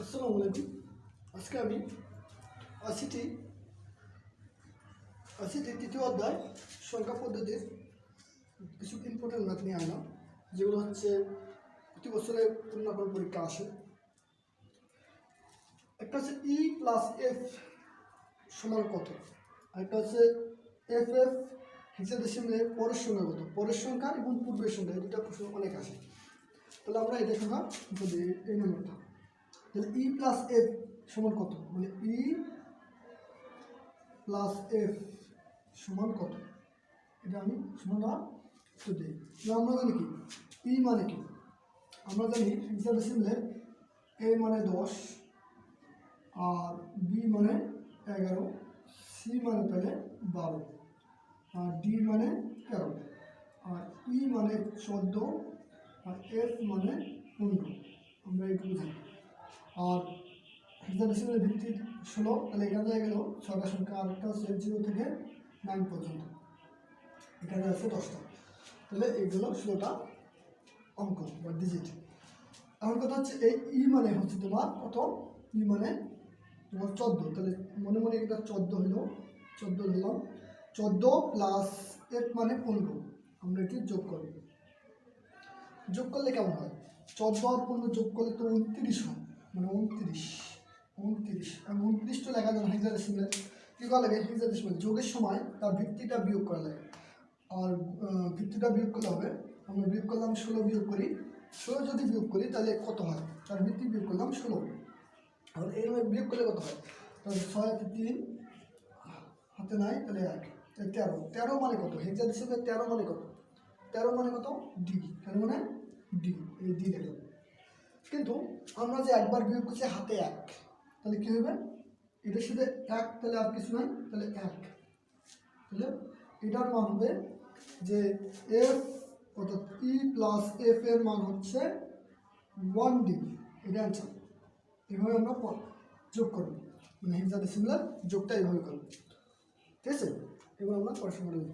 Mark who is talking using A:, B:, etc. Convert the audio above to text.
A: আসসালামু আলাইকুম। আজকে আমি আশিটি তৃতীয় অধ্যায় সংখ্যা পদ্ধতির কিছু ইম্পর্টেন্ট ম্যাথ নিয়ে আনলাম, যেগুলো হচ্ছে প্রতি বছরে পূর্ণাঙ্গ পরীক্ষা আসে। একটা হচ্ছে ই প্লাস এফ সমান কত, আর একটা হচ্ছে এফ এফ হেক্সাডেসিমালের পরের সংখ্যা কত, পরের সংখ্যা এবং পূর্বের সংখ্যা, এই দুটা প্রশ্ন অনেক আসে। তাহলে আমরা এটা সংখ্যা যদি এই নম্বরটা, তাহলে ই প্লাস এফ সমান কত, মানে ই প্লাস এফ সমান কত, এটা আমি সমানটা তো দিই। আমরা জানি কি ই মানে কি, আমরা জানি হেক্সাডেসিমালের এ মানে 10, আর বি মানে 11, সি মানে তাহলে 12, আর ডি মানে 13, আর ই মানে 14, আর এফ মানে 15। আমরা এইটুকু জানি। আর হেক্সাডেসিমালের ভিত্তি 16, তাহলে এখানে গেল 6টা সংখ্যা, আর একটা হচ্ছে 0 থেকে 9 পর্যন্ত, এখানে আছে 10টা। তাহলে এইগুলো 16টা অঙ্ক বা ডিজিট। এখন কথা হচ্ছে এই ই মানে হচ্ছে তোমার কত, ই মানে তোমার 14, তাহলে মনে মনে এটা 14 হলো, 14 দিলাম, 14 প্লাস এফ মানে 15, আমরা এটি যোগ করব। যোগ করলে কেমন হয়, 14 আর 15 যোগ করলে তো 29 হয়, মানে 29 এবং 29টা লেখা যায় হেক্সাডেসিমালে। কী করা লাগে, হেক্সাডেসিমাল যোগের সময় তার ভিত্তিটা বিয়োগ করা লাগে, আর ভিত্তিটা বিয়োগ করলে হবে, আমরা বিয়োগ করলাম 16 বিয়োগ করি, 16 যদি বিয়োগ করি তাহলে কত হয়, তার ভিত্তি বিয়োগ করলাম 16, আর এইভাবে বিয়োগ করলে কত হয়, তাহলে 6 হাতে 3 হাতে নাই, তাহলে 1, 13, 13 মানে কত, হেক্সাডেসিমালে 13 মানে কত, 13 মানে কত ডি, 13 মানে ডি, এই ডি দেখলাম। কিন্তু আমরা যে একবার বিয়োগ করছি হাতে 1, তাহলে কী হবে, এটা শুধু 1, তাহলে আর কিছু নাই, তাহলে 1, তাহলে এটার মান হবে যে এফ অর্থাৎ ই প্লাস এফ এর মান হচ্ছে 1 ডি, এটা অ্যান্সার। এভাবে আমরা যোগ করব, মানে হেক্সাডেসিমালের যোগটা এইভাবে করব, ঠিক আছে। এবার আমরা পড়াশোনা করব।